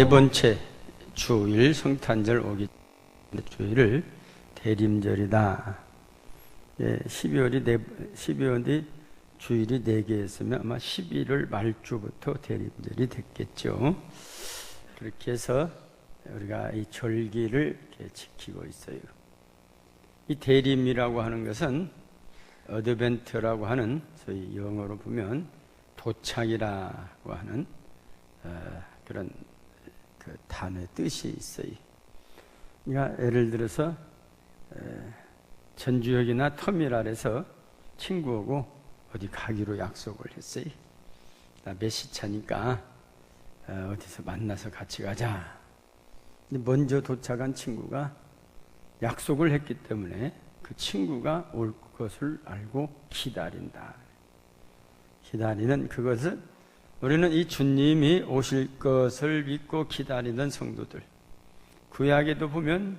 네 번째 주일 성탄절 오기 주일을 대림절이다. 12월이 주일이 4개였으면 아마 11월 말주부터 대림절이 됐겠죠. 그렇게 해서 우리가 이 절기를 이렇게 지키고 있어요. 이 대림이라고 하는 것은 어드벤트라고 하는 소위 영어로 보면 도착이라고 하는 그런 그 단어의 뜻이 있어요. 그러니까 예를 들어서 전주역이나 터미널에서 친구하고 어디 가기로 약속을 했어요. 나 몇 시 차니까 어디서 만나서 같이 가자. 근데 먼저 도착한 친구가 약속을 했기 때문에 그 친구가 올 것을 알고 기다린다. 기다리는 그것을 우리는 이 주님이 오실 것을 믿고 기다리던 성도들, 구약에도 보면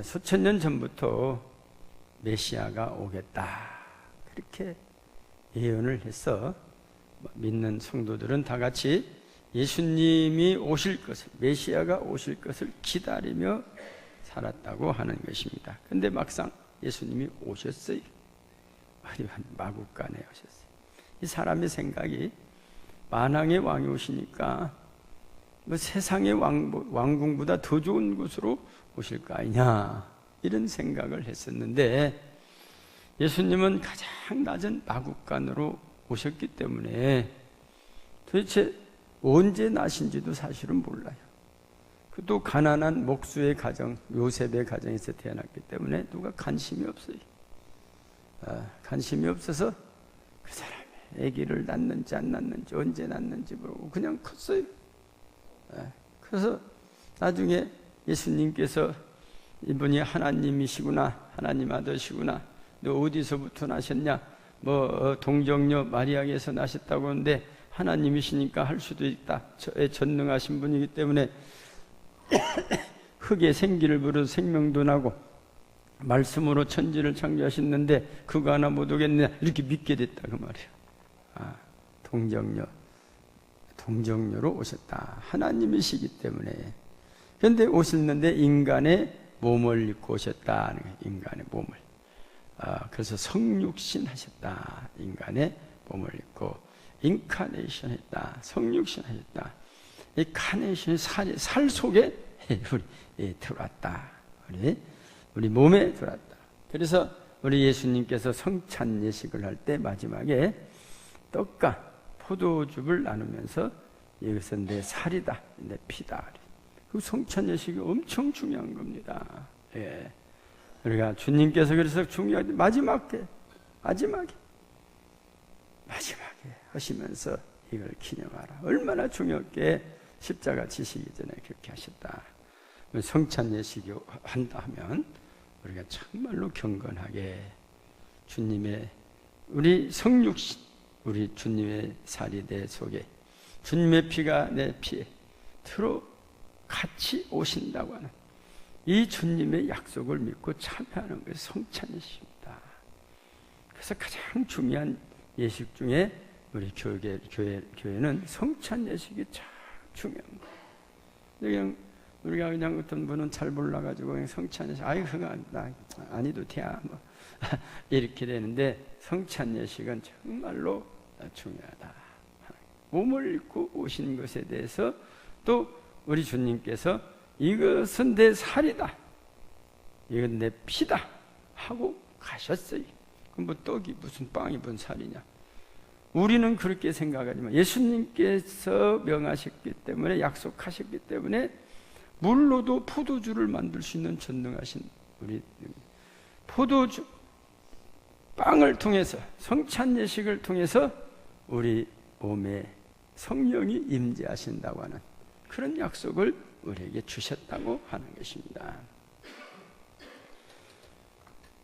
수천 년 전부터 메시아가 오겠다 그렇게 예언을 해서 믿는 성도들은 다 같이 예수님이 오실 것을, 메시아가 오실 것을 기다리며 살았다고 하는 것입니다. 그런데 막상 예수님이 오셨어요. 마구간에 오셨어요. 이 사람의 생각이 만왕의 왕이 오시니까 뭐 세상의 왕궁보다 더 좋은 곳으로 오실 거 아니냐 이런 생각을 했었는데 예수님은 가장 낮은 마구간으로 오셨기 때문에 도대체 언제 나신지도 사실은 몰라요. 또 가난한 목수의 가정, 요셉의 가정에서 태어났기 때문에 누가 관심이 없어요. 관심이 없어서 그 사람이 아기를 낳는지 안 낳는지 언제 낳는지 모르고 그냥 컸어요. 그래서 나중에 예수님께서 이분이 하나님이시구나, 하나님 아들이시구나, 너 어디서부터 나셨냐, 동정녀 마리아에서 나셨다고 하는데 하나님이시니까 할 수도 있다. 전능하신 분이기 때문에 흙에 생기를 불어서 생명도 나고 말씀으로 천지를 창조하셨는데 그거 하나 못 오겠느냐 이렇게 믿게 됐다 그 말이에요. 동정녀로 오셨다. 하나님이시기 때문에. 그런데 오셨는데 인간의 몸을 입고 오셨다. 인간의 몸을. 그래서 성육신 하셨다. 인간의 몸을 입고 인카네이션 했다. 성육신 하셨다. 이 카네이션이 살 속에 우리 들어왔다. 우리 몸에 들어왔다. 그래서 우리 예수님께서 성찬 예식을 할 때 마지막에 떡과 포도즙을 나누면서 이것은 내 살이다, 내 피다. 그 성찬 예식이 엄청 중요한 겁니다. 우리가 주님께서 그래서 중요한 마지막에 하시면서 이걸 기념하라. 얼마나 중요하게 십자가 지시기 전에 그렇게 하셨다. 성찬 예식이 한다 하면 우리가 정말로 경건하게 주님의 우리 성육신, 우리 주님의 살이 내 속에, 주님의 피가 내 피에 들어 같이 오신다고 하는 이 주님의 약속을 믿고 참여하는 것이 성찬 예식입니다. 그래서 가장 중요한 예식 중에 우리 교회는 성찬 예식이 참 중요한 거예요. 우리가 그냥 어떤 분은 잘 몰라가지고 그냥 성찬 예식, 나 아니도 돼. 이렇게 되는데 성찬 예식은 정말로 중요하다. 몸을 입고 오신 것에 대해서 또 우리 주님께서 이것은 내 살이다, 이건 내 피다 하고 가셨어요. 그럼 떡이 무슨 빵이 무슨 살이냐. 우리는 그렇게 생각하지만 예수님께서 명하셨기 때문에, 약속하셨기 때문에 물로도 포도주를 만들 수 있는 전능하신 우리 포도주, 빵을 통해서, 성찬 예식을 통해서 우리 몸에 성령이 임재하신다고 하는 그런 약속을 우리에게 주셨다고 하는 것입니다.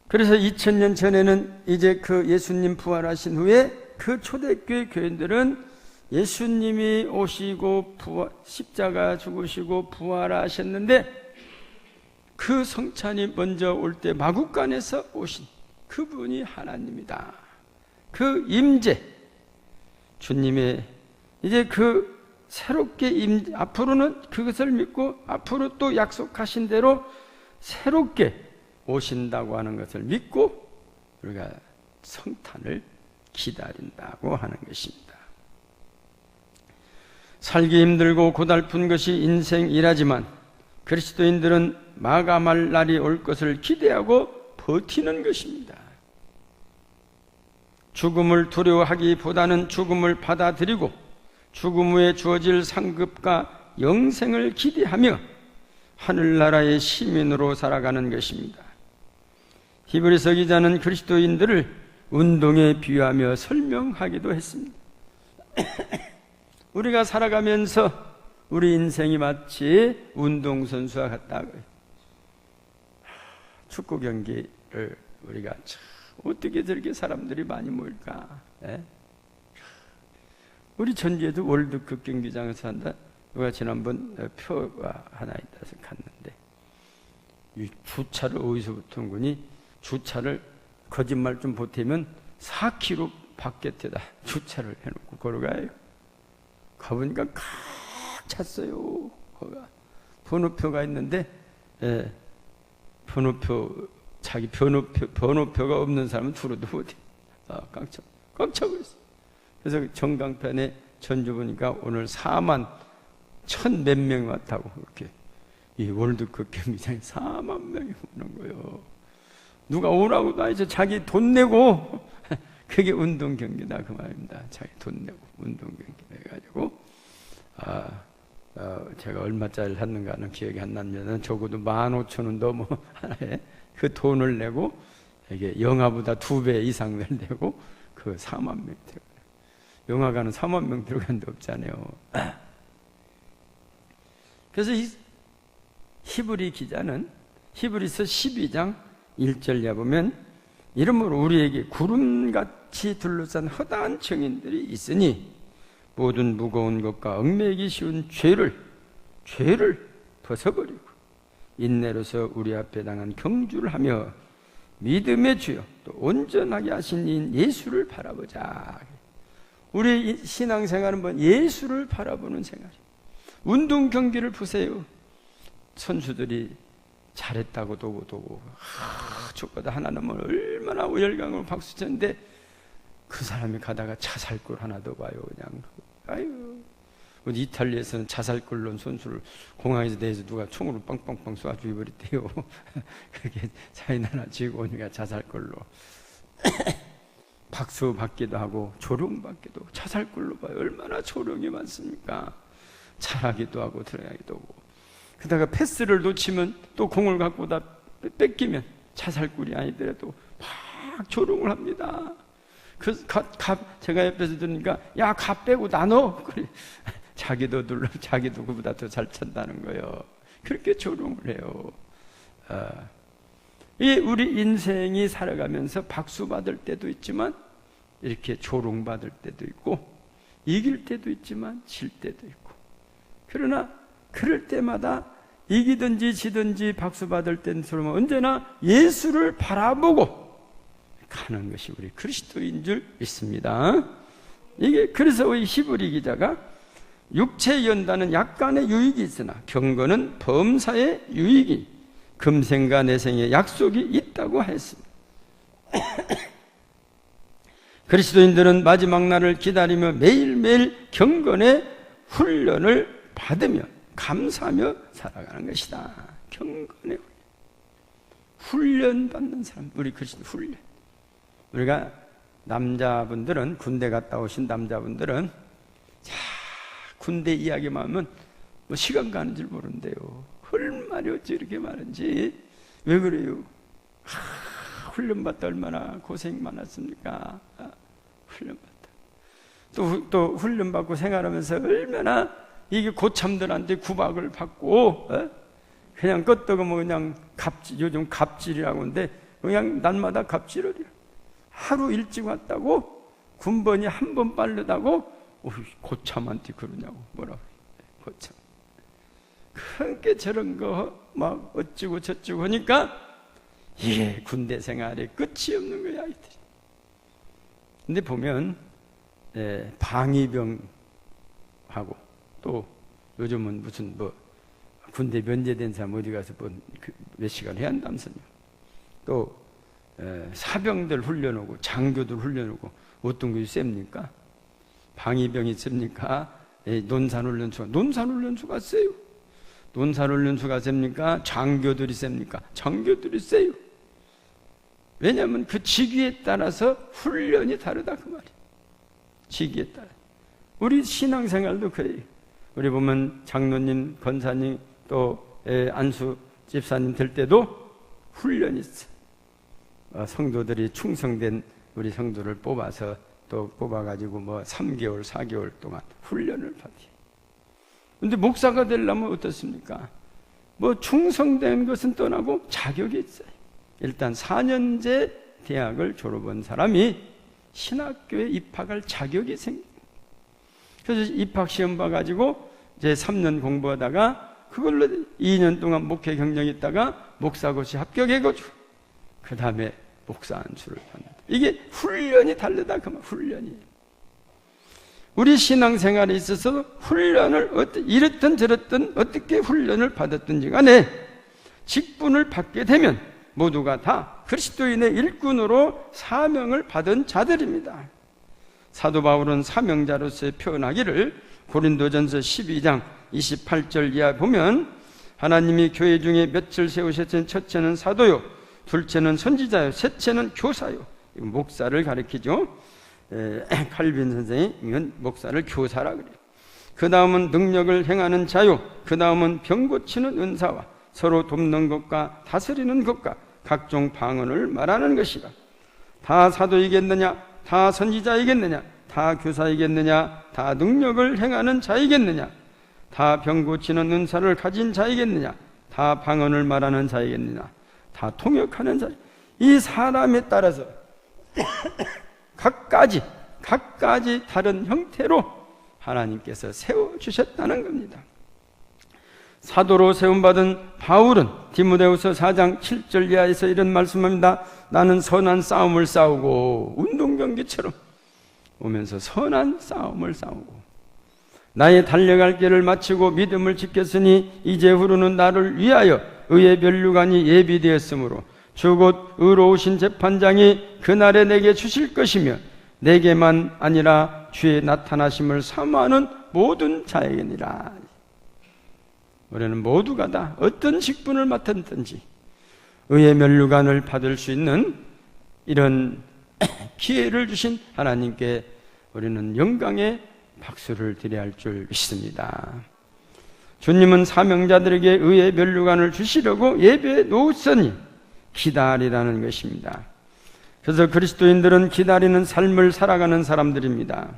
그래서 2000년 전에는 이제 그 예수님 부활하신 후에 그 초대교회 교인들은 예수님이 오시고 십자가 죽으시고 부활하셨는데 그 성찬이 먼저 올 때 마구간에서 오신 그분이 하나님이다. 그 임재, 주님의 이제 그 새롭게 앞으로는 그것을 믿고 앞으로 또 약속하신 대로 새롭게 오신다고 하는 것을 믿고 우리가 성탄을 기다린다고 하는 것입니다. 살기 힘들고 고달픈 것이 인생이라지만 그리스도인들은 마감할 날이 올 것을 기대하고 버티는 것입니다. 죽음을 두려워하기보다는 죽음을 받아들이고 죽음 후에 주어질 상급과 영생을 기대하며 하늘나라의 시민으로 살아가는 것입니다. 히브리서 기자는 그리스도인들을 운동에 비유하며 설명하기도 했습니다. 우리가 살아가면서 우리 인생이 마치 운동선수와 같다고요. 축구 경기를 우리가 참 어떻게 저렇게 사람들이 많이 모일까? 예? 우리 전주에도 월드컵 경기장에서 한다. 누가 지난번 표가 하나 있다서 갔는데 이 주차를 어디서부터 온 거니? 주차를 거짓말 좀 보태면 4km 밖에다 주차를 해놓고 걸어가요. 가보니까 꽉 찼어요. 거가 번호표가 있는데 자기 번호표가 없는 사람은 들어도 못해. 꽉 차고 있어. 그래서 전광판에 전주 보니까 오늘 4만 1,000 몇 명이 왔다고. 그렇게 이 월드컵 경기장에 4만 명이 오는 거예요. 누가 오라고도 아니죠. 자기 돈 내고 그게 운동 경기다 그 말입니다. 자기 돈 내고 운동 경기 해가지고 제가 얼마짜리를 샀는가는 기억이 안 나면 적어도 15,000원 넘어 하나에 그 돈을 내고 이게 영화보다 2배 이상을 내고 그 4만 명 들어가요. 영화관은 4만 명 들어간 데 없잖아요. 그래서 이 히브리 기자는 히브리서 12장 1절에 보면 이러므로 우리에게 구름같이 둘러싼 허다한 증인들이 있으니 모든 무거운 것과 얽매이기 쉬운 죄를 벗어버리고 인내로서 우리 앞에 당한 경주를 하며 믿음의 주여 또 온전하게 하신 인 예수를 바라보자. 우리 신앙생활은 뭐 예수를 바라보는 생활이에요. 운동 경기를 보세요. 선수들이 잘했다고 보고 저보다 하나 넘으면 얼마나 열광으로 박수쳤는데 그 사람이 가다가 자살골 하나 더 봐요. 그냥 아유. 우리 이탈리아에서는 자살골 넣은 선수를 공항에서 내서 누가 총으로 빵빵빵 쏴 죽여버렸대요. 그게 차이나라 지고 오니까 자살골로 박수 받기도 하고 조롱 받기도 하고 자살골로 봐요. 얼마나 조롱이 많습니까? 잘하기도 하고 들어가기도 하고 그러다가 패스를 놓치면 또 공을 갖고 다 뺏기면 자살골이 아니더라도 막 조롱을 합니다. 제가 옆에서 들으니까 야, 가 빼고 나눠. 그래. 자기도 그보다 더 잘 찬다는 거예요. 그렇게 조롱을 해요. 우리 인생이 살아가면서 박수 받을 때도 있지만 이렇게 조롱 받을 때도 있고 이길 때도 있지만 질 때도 있고 그러나 그럴 때마다 이기든지 지든지 박수 받을 때는 언제나 예수를 바라보고 가는 것이 우리 그리스도인 줄 믿습니다. 이게 그래서 우리 히브리 기자가 육체의 연단은 약간의 유익이 있으나 경건은 범사의 유익이 금생과 내생의 약속이 있다고 했습니다. 그리스도인들은 마지막 날을 기다리며 매일매일 경건의 훈련을 받으며 감사하며 살아가는 것이다. 경건의 훈련 받는 사람, 우리 그리스도 훈련. 우리가 남자분들은 군대 갔다 오신 남자분들은 군대 이야기만 하면 뭐 시간 가는 줄 모른대요. 얼마나 어찌 이렇게 많은지. 왜 그래요? 훈련받다 얼마나 고생 많았습니까? 훈련받다. 또 훈련받고 생활하면서 얼마나 이게 고참들한테 구박을 받고 그냥 껐다고 뭐 그냥 요즘 갑질이라고 하는데 그냥 날마다 갑질을 해요. 하루 일찍 왔다고 군번이 한 번 빠르다고 고참한테 그러냐고 뭐라고 고참. 그렇게 저런 거 막 어찌고 저찌고 하니까 이게 군대 생활에 끝이 없는 거야 아이들이. 근데 보면 방위병하고 또 요즘은 무슨 뭐 군대 면제된 사람 어디 가서 몇 시간 해야 한다면서요. 또 사병들 훈련하고 장교들 훈련하고 어떤 것이 셉니까? 방위병이 셉니까? 논산훈련수가 세요. 논산훈련수가 셉니까? 장교들이 셉니까? 장교들이 세요. 왜냐하면 그 직위에 따라서 훈련이 다르다 그 말이에요. 직위에 따라. 우리 신앙생활도 그래요. 우리 보면 장로님, 권사님, 또 안수 집사님 될 때도 훈련이 있어요. 성도들이 충성된 우리 성도를 뽑아서 또 뽑아가지고 뭐 3개월, 4개월 동안 훈련을 받아요. 근데 목사가 되려면 어떻습니까? 뭐 충성된 것은 떠나고 자격이 있어요. 일단 4년제 대학을 졸업한 사람이 신학교에 입학할 자격이 생깁니다. 그래서 입학시험 봐가지고 이제 3년 공부하다가 그걸로 2년 동안 목회 경력이 있다가 목사고시 합격해가지고 그 다음에 목사 안수를 받는다. 이게 훈련이 다르다 그 말. 훈련이. 우리 신앙생활에 있어서 훈련을 이랬든 저랬든 어떻게 훈련을 받았든지 간에 직분을 받게 되면 모두가 다 그리스도인의 일꾼으로 사명을 받은 자들입니다. 사도 바울은 사명자로서의 표현하기를 고린도전서 12장 28절 이하 보면 하나님이 교회 중에 몇을 세우셨으니 첫째는 사도요, 둘째는 선지자요, 셋째는 교사요. 목사를 가리키죠. 칼빈 선생이 이건 목사를 교사라 그래요. 그 다음은 능력을 행하는 자요, 그 다음은 병 고치는 은사와 서로 돕는 것과 다스리는 것과 각종 방언을 말하는 것이라. 다 사도이겠느냐? 다 선지자이겠느냐? 다 교사이겠느냐? 다 능력을 행하는 자이겠느냐? 다 병 고치는 은사를 가진 자이겠느냐? 다 방언을 말하는 자이겠느냐? 다 통역하는 자. 이 사람에 따라서 각가지 다른 형태로 하나님께서 세워주셨다는 겁니다. 사도로 세움받은 바울은 디모데후서 4장 7절 이하에서 이런 말씀합니다. 나는 선한 싸움을 싸우고 운동경기처럼 오면서 선한 싸움을 싸우고 나의 달려갈 길을 마치고 믿음을 지켰으니 이제후로는 나를 위하여 의의 면류관이 예비되었으므로 주 곧 의로우신 재판장이 그날에 내게 주실 것이며 내게만 아니라 주의 나타나심을 사모하는 모든 자에게니라. 우리는 모두가 다 어떤 직분을 맡았든지 의의 면류관을 받을 수 있는 이런 기회를 주신 하나님께 우리는 영광의 박수를 드려야 할 줄 믿습니다. 주님은 사명자들에게 의의 면류관을 주시려고 예배해 놓으시니 기다리라는 것입니다. 그래서 그리스도인들은 기다리는 삶을 살아가는 사람들입니다.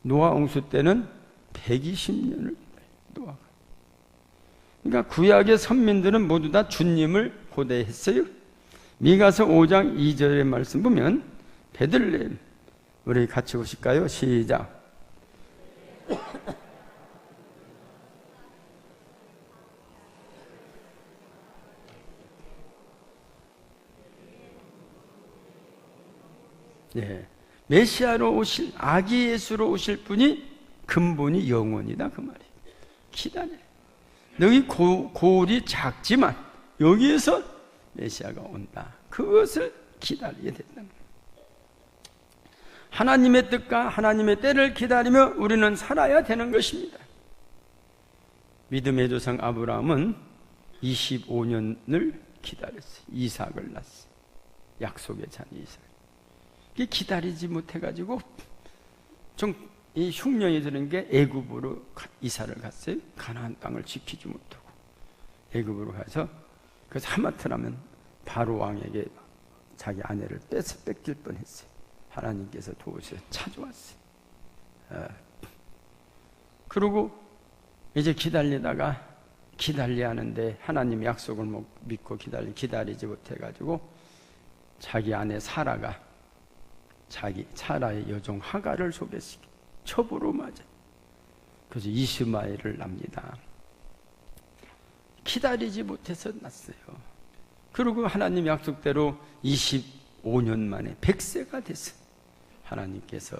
노아 홍수 때는 120년을 노아가. 그러니까 구약의 선민들은 모두 다 주님을 고대했어요. 미가서 5장 2절의 말씀 보면 베들레헴, 우리 같이 보실까요? 시작. 네. 메시아로 오실 아기 예수로 오실 분이 근본이 영원이다 그 말이에요. 기다려. 너희 고울이 작지만 여기에서 메시아가 온다. 그것을 기다리게 된다는 거예요. 하나님의 뜻과 하나님의 때를 기다리며 우리는 살아야 되는 것입니다. 믿음의 조상 아브라함은 25년을 기다렸어요. 이삭을 낳았어요. 약속의 자녀 이삭. 이게 기다리지 못해가지고 좀 이 흉년이 드는 게 애굽으로 이사를 갔어요. 가나안 땅을 지키지 못하고 애굽으로 가서 그래서 하마터라면 바로 왕에게 자기 아내를 뺏길 뻔했어요. 하나님께서 도우셔서 찾아왔어요. 그리고 이제 기다리다가 기다려야 하는데 하나님 약속을 믿고 기다리지 못해가지고 자기 아내 사라가 자기 사라의 여종 하가를 소개시켜 첩으로 맞아. 그래서 이스마엘을 납니다. 기다리지 못해서 났어요. 그리고 하나님 약속대로 25년 만에 100세가 됐어요. 하나님께서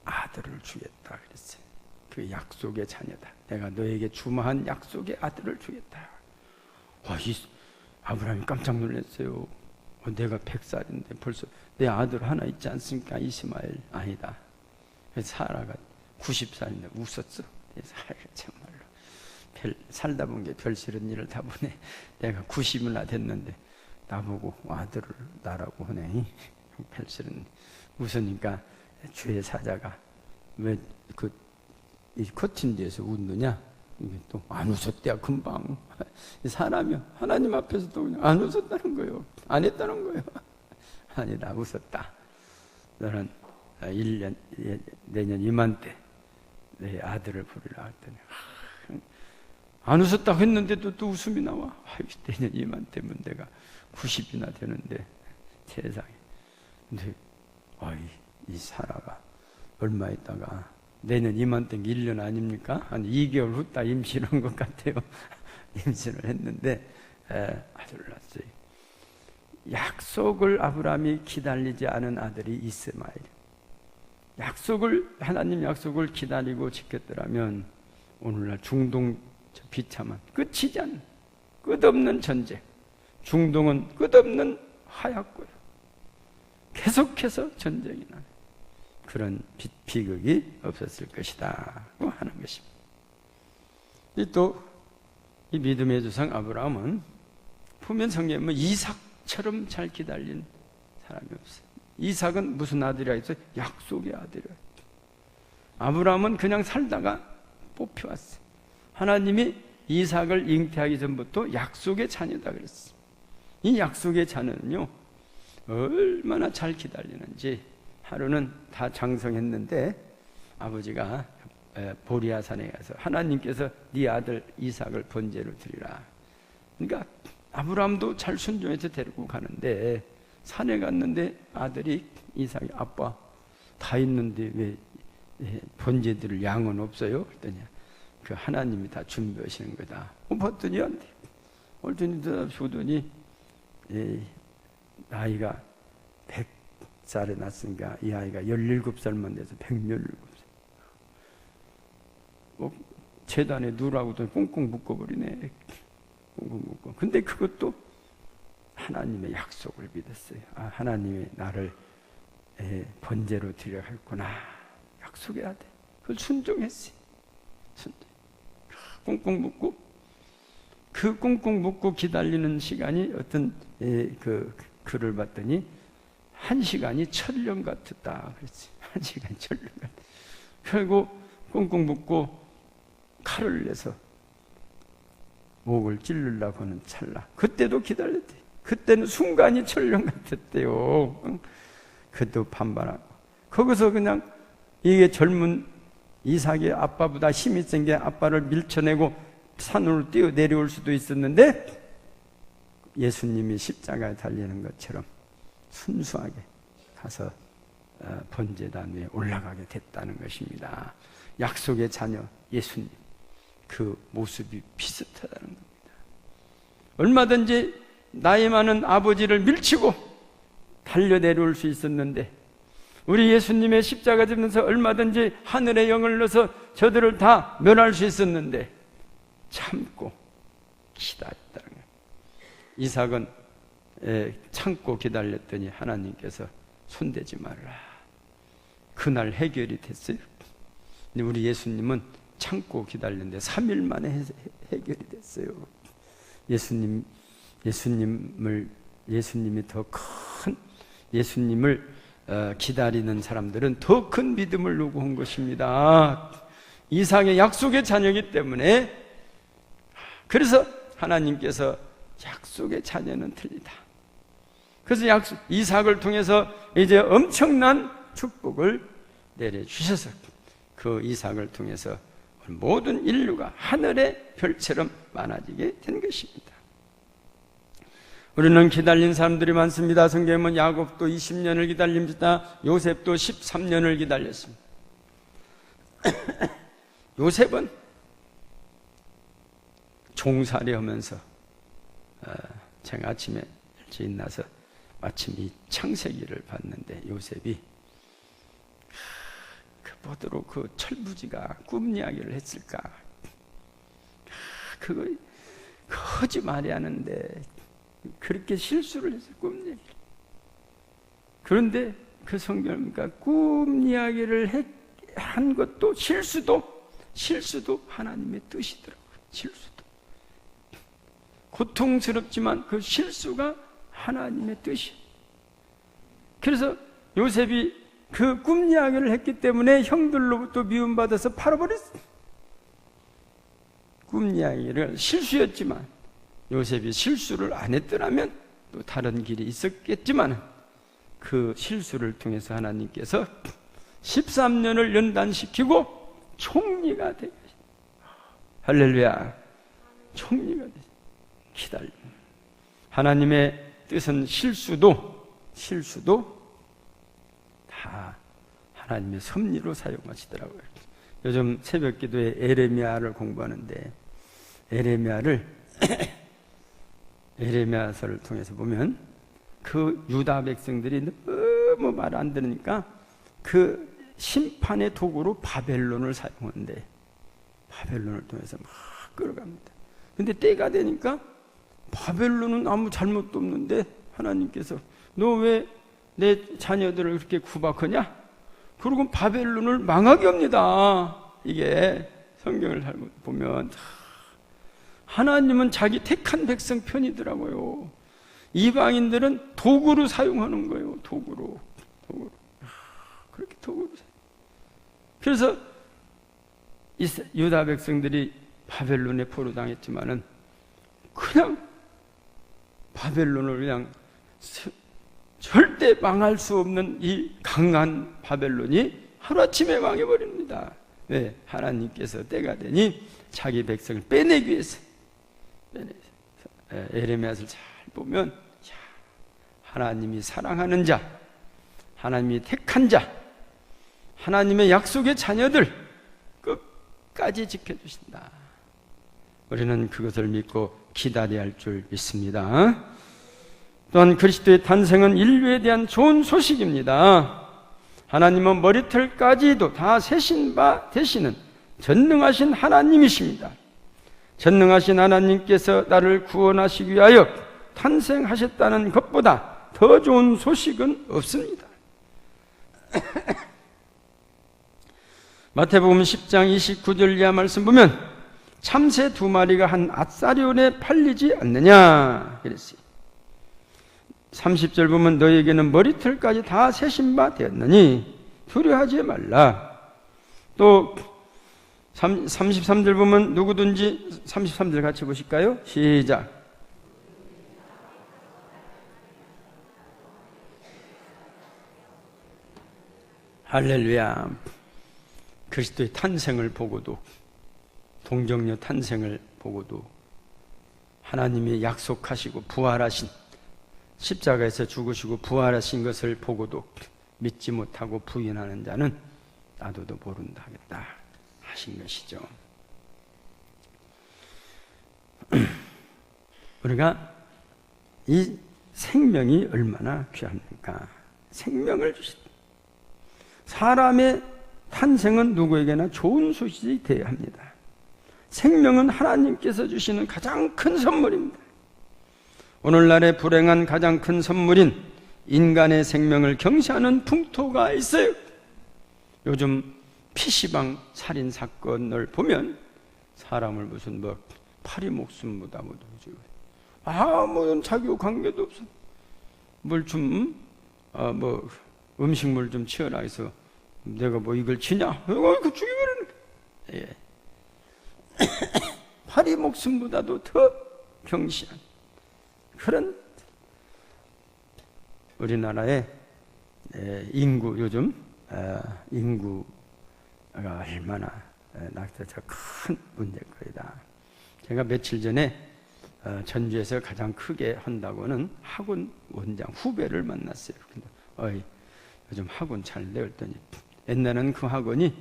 아들을 주겠다 그랬어요. 그 약속의 자녀다. 내가 너에게 주마한 약속의 아들을 주겠다. 이 아브라함이 깜짝 놀랐어요. 내가 100살인데 벌써 내 아들 하나 있지 않습니까? 이스마엘. 아니다. 사라가 90살인데 웃었어. 참말로 살다 본 게 별 싫은 일을 다 보네. 내가 90이나 됐는데 나보고 아들을 낳으라고 하네. 별 싫은. 웃으니까 주의 사자가 왜 이 커튼 뒤에서 웃느냐? 이게 또 안 웃었대요. 금방. 사람이 하나님 앞에서도 그냥 안 웃었다는 거예요. 안 했다는 거예요. 아니다, 웃었다. 너는 1년, 내년 이맘때 내 아들을 부르라 했더니 안 웃었다고 했는데도 또 웃음이 나와. 내년 이맘때면 내가 90이나 되는데 세상에. 근데 이 사라가 얼마 있다가 내년 이맘때 1년 아닙니까? 한 2개월 후다 임신한 것 같아요. 임신을 했는데 아들을 낳았어요. 약속을 아브라함이 기다리지 않은 아들이 이스마엘. 하나님 약속을 기다리고 지켰더라면 오늘날 중동 비참한 끝이지 않는 끝없는 전쟁, 중동은 끝없는 하얗고요. 계속해서 전쟁이 나는 그런 비극이 없었을 것이다 하는 것입니다. 또 이 믿음의 조상 아브라함은 보면 성경에 이삭처럼 잘 기다린 사람이 없어요. 이삭은 무슨 아들이라 했어요? 약속의 아들이라 했어요. 아브라함은 그냥 살다가 뽑혀왔어요. 하나님이 이삭을 잉태하기 전부터 약속의 자녀다 그랬어요. 이 약속의 자녀는요 얼마나 잘 기다리는지. 하루는 다 장성했는데 아버지가 보리아산에 가서 하나님께서 네 아들 이삭을 번제로 드리라. 그러니까 아브라함도 잘 순종해서 데리고 가는데 산에 갔는데 아들이 이삭이 아빠 다 있는데 왜 번제 드릴 양은 없어요? 그랬더니 그 하나님이 다 준비하시는 거다. 봤더니 안 돼. 얼더니 보더니 나이가 100살에 났으니까 이 아이가 17살만 돼서 117살. 재단에 누라고도 꽁꽁 묶어버리네. 꽁꽁 묶어. 근데 그것도 하나님의 약속을 믿었어요. 하나님이 나를 번제로 드려야겠구나. 약속해야 돼. 그걸 순종했어요. 꽁꽁 묶고 그 꽁꽁 묶고 기다리는 시간이 어떤 글을 봤더니 1시간이 1000년 같았다 그랬지. 1시간이 1000년 같아. 결국 꽁꽁 묶고 칼을 내서 목을 찌르려고 하는 찰나. 그때도 기다렸대. 그때는 순간이 1000년 같았대요. 그때도 반발하고. 거기서 그냥 이게 젊은 이삭의 아빠보다 힘이 센 게 아빠를 밀쳐내고 산으로 뛰어 내려올 수도 있었는데 예수님이 십자가에 달리는 것처럼 순수하게 가서 번제단 위에 올라가게 됐다는 것입니다. 약속의 자녀 예수님, 그 모습이 비슷하다는 겁니다. 얼마든지 나이 많은 아버지를 밀치고 달려 내려올 수 있었는데 우리 예수님의 십자가 지면서 얼마든지 하늘의 영을 넣어서 저들을 다 멸할 수 있었는데 참고 기다렸다는 거예요. 이삭은 참고 기다렸더니 하나님께서 손대지 말라. 그날 해결이 됐어요. 근데 우리 예수님은 참고 기다렸는데 3일 만에 해결이 됐어요. 예수님이 더 큰 예수님을 기다리는 사람들은 더 큰 믿음을 요구한 것입니다. 이삭의 약속의 자녀이기 때문에. 그래서 하나님께서 약속의 자녀는 틀리다. 그래서 이삭을 통해서 이제 엄청난 축복을 내려주셔서 그 이삭을 통해서 모든 인류가 하늘의 별처럼 많아지게 된 것입니다. 우리는 기다린 사람들이 많습니다. 성경은 야곱도 20년을 기다립니다. 요셉도 13년을 기다렸습니다. 요셉은 종살이 하면서 제가 아침에 일찍 일어나서 마침 이 창세기를 봤는데 요셉이 그 보도록 그 철부지가 꿈 이야기를 했을까? 그거 거짓말이 하는데 그렇게 실수를 했어요. 꿈 이야기. 그런데 그 성경이니까 꿈 이야기를 한 것도 실수도 하나님의 뜻이더라고요. 실수도 고통스럽지만 그 실수가 하나님의 뜻이에요. 그래서 요셉이 그 꿈 이야기를 했기 때문에 형들로부터 미움받아서 팔아버렸어요. 꿈 이야기를 실수였지만 요셉이 실수를 안 했더라면 또 다른 길이 있었겠지만 그 실수를 통해서 하나님께서 13년을 연단시키고 총리가 되게 하셨다. 할렐루야. 총리가 되셨다. 기다려. 하나님의 뜻은 실수도 다 하나님의 섭리로 사용하시더라고요. 요즘 새벽 기도에 에레미야를 공부하는데 에레미야서를 통해서 보면 그 유다 백성들이 너무 말 안 들으니까 그 심판의 도구로 바벨론을 사용하는데 바벨론을 통해서 막 끌어갑니다. 근데 때가 되니까 바벨론은 아무 잘못도 없는데 하나님께서 너 왜 내 자녀들을 그렇게 구박하냐? 그리고 바벨론을 망하게 합니다. 이게 성경을 잘못 보면 하나님은 자기 택한 백성 편이더라고요. 이방인들은 도구로 사용하는 거예요. 도구로. 그렇게 도구로 사용. 그래서 유다 백성들이 바벨론에 포로당했지만은 그냥 바벨론을 그냥 절대 망할 수 없는 이 강한 바벨론이 하루아침에 망해버립니다. 왜? 하나님께서 때가 되니 자기 백성을 빼내기 위해서. 에레미야를 잘 보면 하나님이 사랑하는 자, 하나님이 택한 자, 하나님의 약속의 자녀들 끝까지 지켜주신다. 우리는 그것을 믿고 기다려야 할 줄 믿습니다. 또한 그리스도의 탄생은 인류에 대한 좋은 소식입니다. 하나님은 머리털까지도 다 세신 바 되시는 전능하신 하나님이십니다. 전능하신 하나님께서 나를 구원하시기 위하여 탄생하셨다는 것보다 더 좋은 소식은 없습니다. 마태복음 10장 29절 이하 말씀 보면 참새 2마리가 한 앗사리온에 팔리지 않느냐 그랬어요. 30절 보면 너에게는 머리털까지 다 세신 바 되었느니 두려워하지 말라. 또 33절 보면 누구든지 33절 같이 보실까요? 시작. 할렐루야. 그리스도의 탄생을 보고도 동정녀 탄생을 보고도 하나님이 약속하시고 부활하신 십자가에서 죽으시고 부활하신 것을 보고도 믿지 못하고 부인하는 자는 나도도 모른다 하겠다 하신 것이죠. 우리가 이 생명이 얼마나 귀합니까? 생명을 주신 사람의 탄생은 누구에게나 좋은 소식이 되어야 합니다. 생명은 하나님께서 주시는 가장 큰 선물입니다. 오늘날의 불행한 가장 큰 선물인 인간의 생명을 경시하는 풍토가 있어요. 요즘 PC방 살인 사건을 보면 사람을 무슨 파리 목숨보다 아무런 자기 관계도 없어. 음식물 좀 치워라 해서 내가 이걸 치냐? 이거 죽여버리는 거야. 예. 파리 목숨보다도 더 경시한 그런 우리나라의 인구 요즘 인구가 얼마나 낙태자 큰 문제거리다. 제가 며칠 전에 전주에서 가장 크게 한다고는 학원 원장 후배를 만났어요. 근데 요즘 학원 잘 내었더니 옛날에는 그 학원이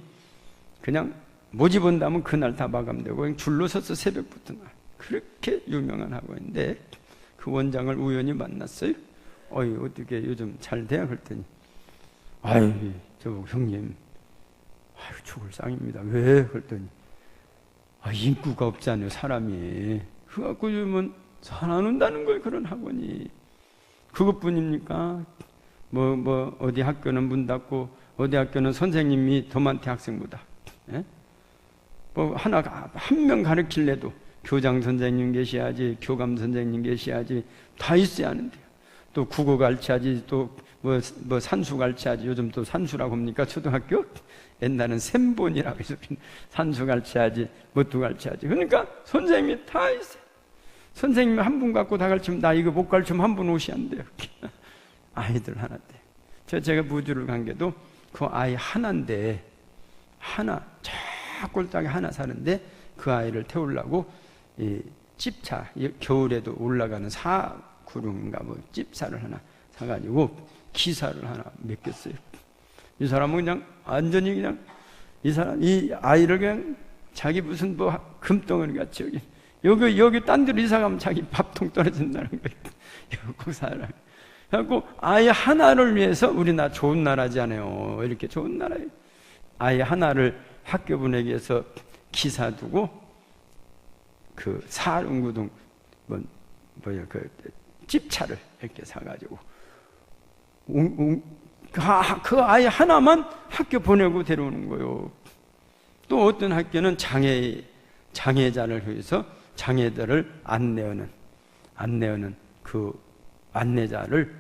그냥 모집 온다면 그날 다 마감되고 그냥 줄로 서서 새벽부터 그렇게 유명한 학원인데 그 원장을 우연히 만났어요. 어떻게 요즘 잘 돼야? 그랬더니 저보고 형님 아유, 죽을 상입니다. 왜? 그랬더니 인구가 없잖아요, 사람이. 그래갖고 요즘은 살아난다는 거예요, 그런 학원이. 그것뿐입니까? 어디 학교는 문 닫고, 어디 학교는 선생님이 더 많대, 학생보다. 예? 한 명 가르칠래도 교장 선생님 계셔야지, 교감 선생님 계셔야지, 다 있어야 하는데요. 또 국어 가르쳐야지, 또 산수 가르쳐야지. 요즘 또 산수라고 합니까? 초등학교? 옛날엔 셈본이라고 해서 산수 가르쳐야지, 뭣도 가르쳐야지. 그러니까 선생님이 다 있어요. 선생님이 한 분 갖고 다 가르치면 나 이거 못 가르치면 한 분 옷이 안 돼요. 아이들 하나 때. 제가 무주를 간 게도 그 아이 하나인데, 저 꼴딱이 하나 사는데 그 아이를 태우려고 이 찝차, 겨울에도 올라가는 사구름인가 찝차를 하나 사가지고 기사를 하나 맡겼어요. 이 사람은 그냥 완전히 그냥 이 아이를 그냥 자기 무슨 금덩어리 같이 여기 딴 데로 이사 가면 자기 밥통 떨어진다는 거예요. 그 사람. 그래갖고 아이 하나를 위해서 우리나라 좋은 나라지 않아요. 이렇게 좋은 나라예요. 아이 하나를 학교 보내기 위해서 기사 두고 그 사릉구동 그 집차를 이렇게 사가지고 그 아이 하나만 학교 보내고 데려오는 거예요. 또 어떤 학교는 장애자를 위해서 장애들을 안내하는 그 안내자를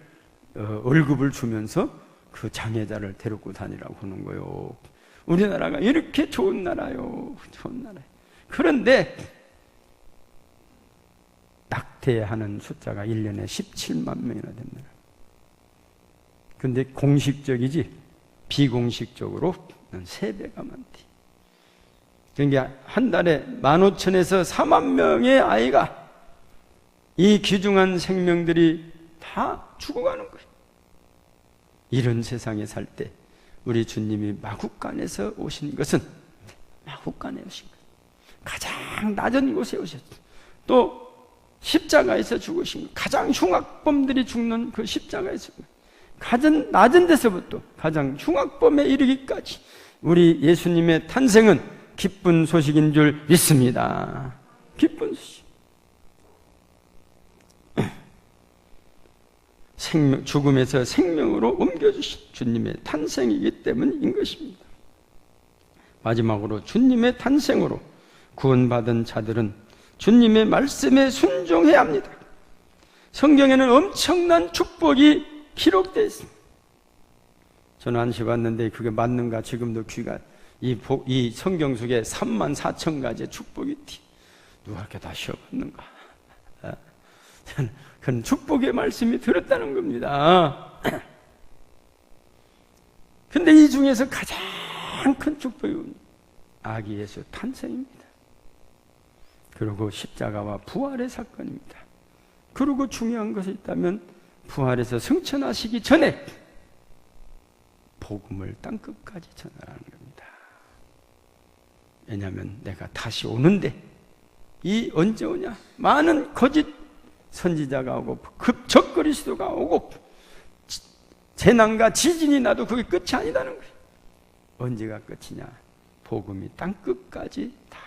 월급을 주면서 그 장애자를 데리고 다니라고 하는 거예요. 우리나라가 이렇게 좋은 나라요. 좋은 나라요. 그런데 낙태하는 숫자가 1년에 17만 명이나 된다. 근데 공식적이지 비공식적으로는 3배가 많대. 그러니까 한 달에 15,000에서 4만 명의 아이가 이 귀중한 생명들이 다 죽어가는 거예요. 이런 세상에 살 때 우리 주님이 마국간에서 오신 것은 마국간에 오신 것, 가장 낮은 곳에 오셨어요. 또 십자가에서 죽으신 것, 가장 흉악범들이 죽는 그 십자가에서 가장 낮은 데서부터 가장 흉악범에 이르기까지 우리 예수님의 탄생은 기쁜 소식인 줄 믿습니다. 기쁜 소식. 죽음에서 생명으로 옮겨주신 주님의 탄생이기 때문인 것입니다. 마지막으로 주님의 탄생으로 구원받은 자들은 주님의 말씀에 순종해야 합니다. 성경에는 엄청난 축복이 기록되어 있습니다. 저는 한시 봤는데 그게 맞는가? 지금도 귀가 이 성경 속에 34,000가지의 축복이 누가 이렇게 다 쉬어봤는가? 그건 축복의 말씀이 들었다는 겁니다. 근데 이 중에서 가장 큰 축복이 아기 예수 탄생입니다. 그리고 십자가와 부활의 사건입니다. 그리고 중요한 것이 있다면 부활에서 승천하시기 전에 복음을 땅끝까지 전하라는 겁니다. 왜냐하면 내가 다시 오는데 이 언제 오냐? 많은 거짓 선지자가 오고 적그리스도가 오고 재난과 지진이 나도 그게 끝이 아니라는 거예요. 언제가 끝이냐? 복음이 땅끝까지 다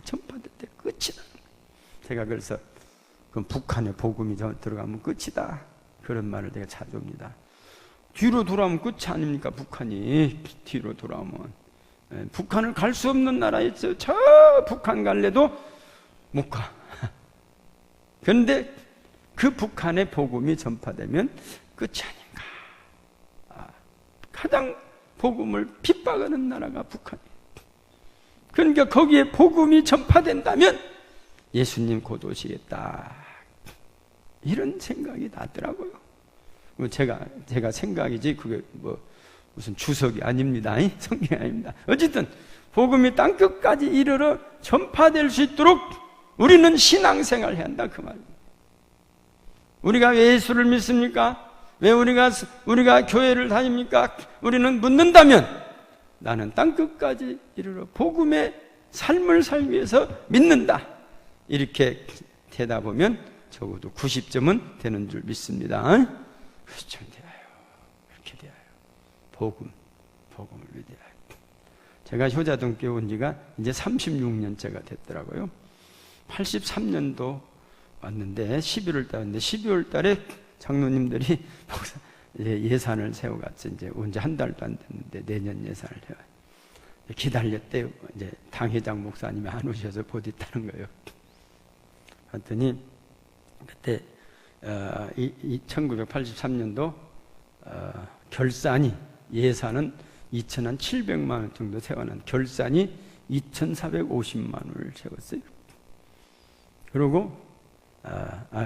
전파될 때 끝이다. 제가 그래서 그 북한에 복음이 들어가면 끝이다, 그런 말을 내가 자주 합니다. 뒤로 돌아오면 끝이 아닙니까? 북한이 뒤로 돌아오면 북한을 갈 수 없는 나라에 있어요. 저 북한 갈래도 못 가. 그런데 그 북한의 복음이 전파되면 끝이 아닌가. 가장 복음을 핍박하는 나라가 북한이에요. 그러니까 거기에 복음이 전파된다면 예수님 곧 오시겠다, 이런 생각이 나더라고요. 제가 생각이지 그게 무슨 주석이 아닙니다. 성경이 아닙니다. 어쨌든 복음이 땅끝까지 이르러 전파될 수 있도록 우리는 신앙생활을 해야 한다, 그 말입니다. 우리가 왜 예수를 믿습니까? 왜 우리가 교회를 다닙니까? 우리는 묻는다면 나는 땅끝까지 이르러 복음의 삶을 살기 위해서 믿는다, 이렇게 대답하면 적어도 90점은 되는 줄 믿습니다. 90점 되어요. 그렇게 되어요. 복음을 믿어야 해요. 제가 효자동교회 온 지가 이제 36년째가 됐더라고요. 83년도 왔는데 11월 달인데 12월 달에 장로님들이 예산을 세워갔지. 이제 온 지 한 달도 안 됐는데 내년 예산을 해요. 기다렸대요. 이제 당회장 목사님이 안 오셔서 못 있다는 거예요. 그랬더니 그때 1983년도 결산이 예산은 2,700만 원 정도 세워놓은 결산이 2,450만 원을 세웠어요. 그리고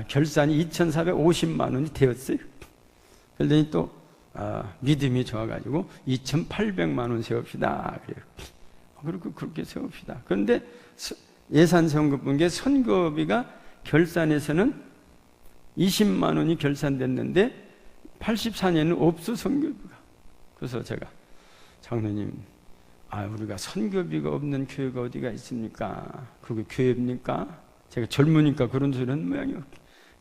결산이 2,450만 원이 되었어요. 그러더니 또 믿음이 좋아가지고 2,800만 원 세웁시다. 그래요. 그리고 그렇게 세웁시다. 그런데 예산 세운 것 본 게 선거비가 결산에서는 20만 원이 결산됐는데 84년은 없어 선교비가. 그래서 제가 장로님, 우리가 선교비가 없는 교회가 어디가 있습니까? 그게 교회입니까? 제가 젊으니까 그런 소리 하는 모양이요.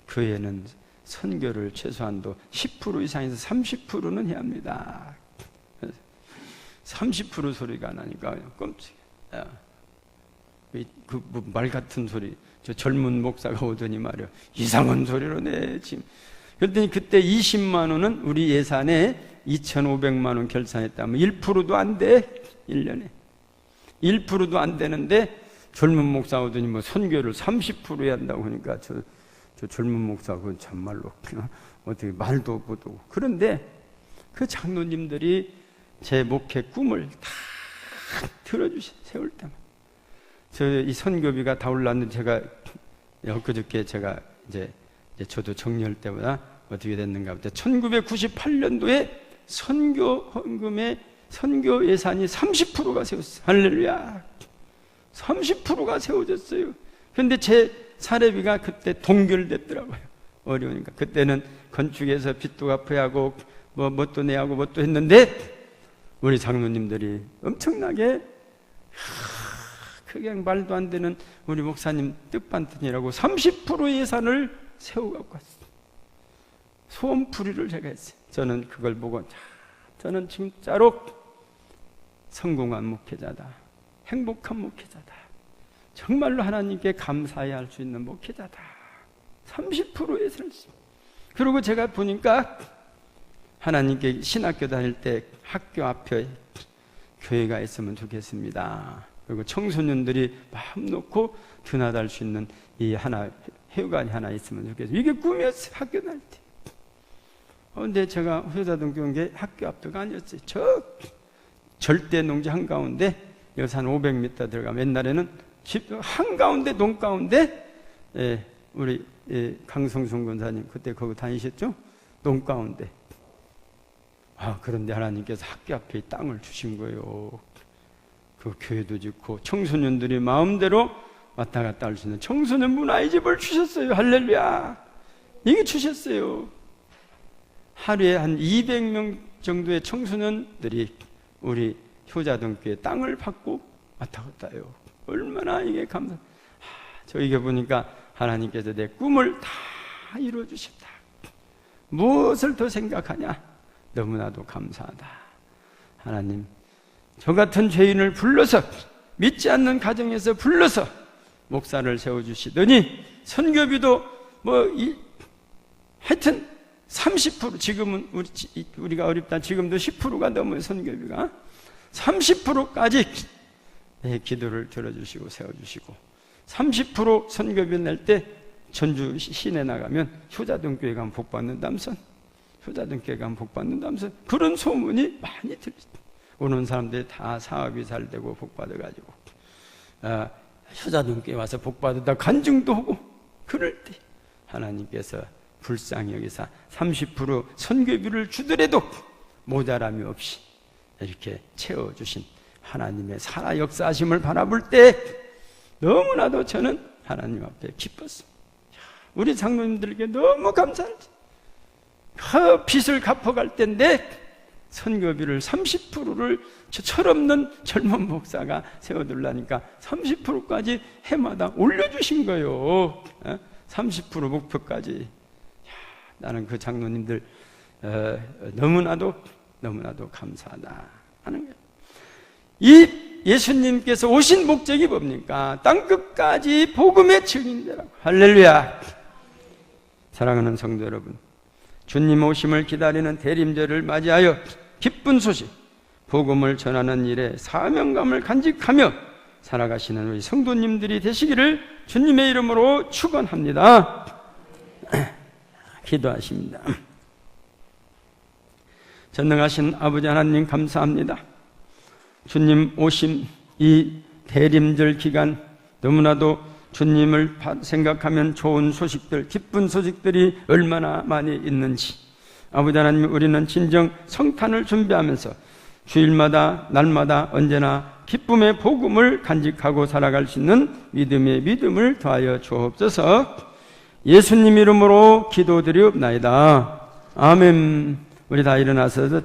교회는 선교를 최소한도 10% 이상에서 30%는 해야 합니다. 30% 소리가 나니까 끔찍해. 그 말 같은 소리, 저 젊은 목사가 오더니 말이야, 이상한 소리로 내 지금. 그랬더니 그때 20만 원은 우리 예산에 2,500만 원 결산했다면 1%도 안 돼. 1년에 1%도 안 되는데 젊은 목사 오더니 뭐 선교를 30% 해야 한다고 하니까 저 젊은 목사 그건 참말로 어떻게 말도 못하고. 그런데 그 장로님들이 제 목회 꿈을 다 세울 때마다 이 선교비가 다 올랐는데 제가 엊그저께 제가 이제 저도 정리할 때보다 어떻게 됐는가 보다 1998년도에 선교 헌금의 선교 예산이 30%가 세웠어요. 할렐루야. 30%가 세워졌어요. 그런데 제 사례비가 그때 동결됐더라고요. 어려우니까. 그때는 건축에서 빚도 갚아야 하고 뭣도 내야 하고 뭣도 했는데 우리 장로님들이 엄청나게 그냥 말도 안 되는 우리 목사님 뜻반튼이라고 30% 예산을 세워갖고 왔어요. 소원풀이를 제가 했어요. 저는 그걸 보고 저는 진짜로 성공한 목회자다. 행복한 목회자다. 정말로 하나님께 감사해야 할 수 있는 목회자다. 30% 예산을 씁니다. 그리고 제가 보니까 하나님께 신학교 다닐 때 학교 앞에 교회가 있으면 좋겠습니다. 그리고 청소년들이 마음 놓고 드나들 수 있는 이 회관이 하나 있으면 좋겠어요. 이게 꿈이었어요. 학교 다닐 때. 근데 제가 효자동교회 온 게 학교 앞도가 아니었어요. 저 절대 농지 한가운데 여기서 한 500m 들어가면 옛날에는 집 한가운데 농가운데 우리 강성순 권사님 그때 거기 다니셨죠? 농가운데. 그런데 하나님께서 학교 앞에 땅을 주신 거예요. 그 교회도 짓고 청소년들이 마음대로 왔다 갔다 할 수 있는 청소년 문화의 집을 주셨어요. 할렐루야. 이게 주셨어요. 하루에 한 200명 정도의 청소년들이 우리 효자동교회 땅을 받고 왔다 갔다 해요. 얼마나 이게 저에게 보니까 하나님께서 내 꿈을 다 이루어 주셨다. 무엇을 더 생각하냐? 너무나도 감사하다. 하나님, 저 같은 죄인을 불러서 믿지 않는 가정에서 불러서 목사를 세워주시더니 선교비도 하여튼 30% 지금은 우리가 어렵다. 지금도 10%가 넘어요. 선교비가 30%까지 내 기도를 들어주시고 세워주시고 30% 선교비 낼 때 전주 시내 나가면 효자동교회 가면 복 받는다면서 효자동교회 가면 복 받는다면서 그런 소문이 많이 들리죠. 오는 사람들이 다 사업이 잘 되고 복 받아가지고 효자동교회 와서 복 받으다 간증도 하고 그럴 때 하나님께서 불쌍히 여기서 30% 선교비를 주더라도 모자람이 없이 이렇게 채워주신 하나님의 살아 역사하심을 바라볼 때 너무나도 저는 하나님 앞에 기뻤습니다. 우리 장로님들에게 너무 감사하지. 그 빚을 갚아갈 때인데 선교비를 30%를 저 철없는 젊은 목사가 세워둘라니까 30%까지 해마다 올려주신 거예요. 30% 목표까지. 나는 그 장로님들 너무나도 감사하다 하는 거예요. 이 예수님께서 오신 목적이 뭡니까? 땅끝까지 복음의 증인되라고. 할렐루야. 사랑하는 성도 여러분, 주님 오심을 기다리는 대림절을 맞이하여 기쁜 소식, 복음을 전하는 일에 사명감을 간직하며 살아가시는 우리 성도님들이 되시기를 주님의 이름으로 축원합니다. 기도하십니다. 전능하신 아버지 하나님 감사합니다. 주님 오심 이 대림절 기간 너무나도 주님을 생각하면 좋은 소식들, 기쁜 소식들이 얼마나 많이 있는지, 아버지 하나님, 우리는 진정 성탄을 준비하면서 주일마다 날마다 언제나 기쁨의 복음을 간직하고 살아갈 수 있는 믿음을 더하여 주옵소서. 예수님 이름으로 기도드리옵나이다. 아멘. 우리 다 일어나서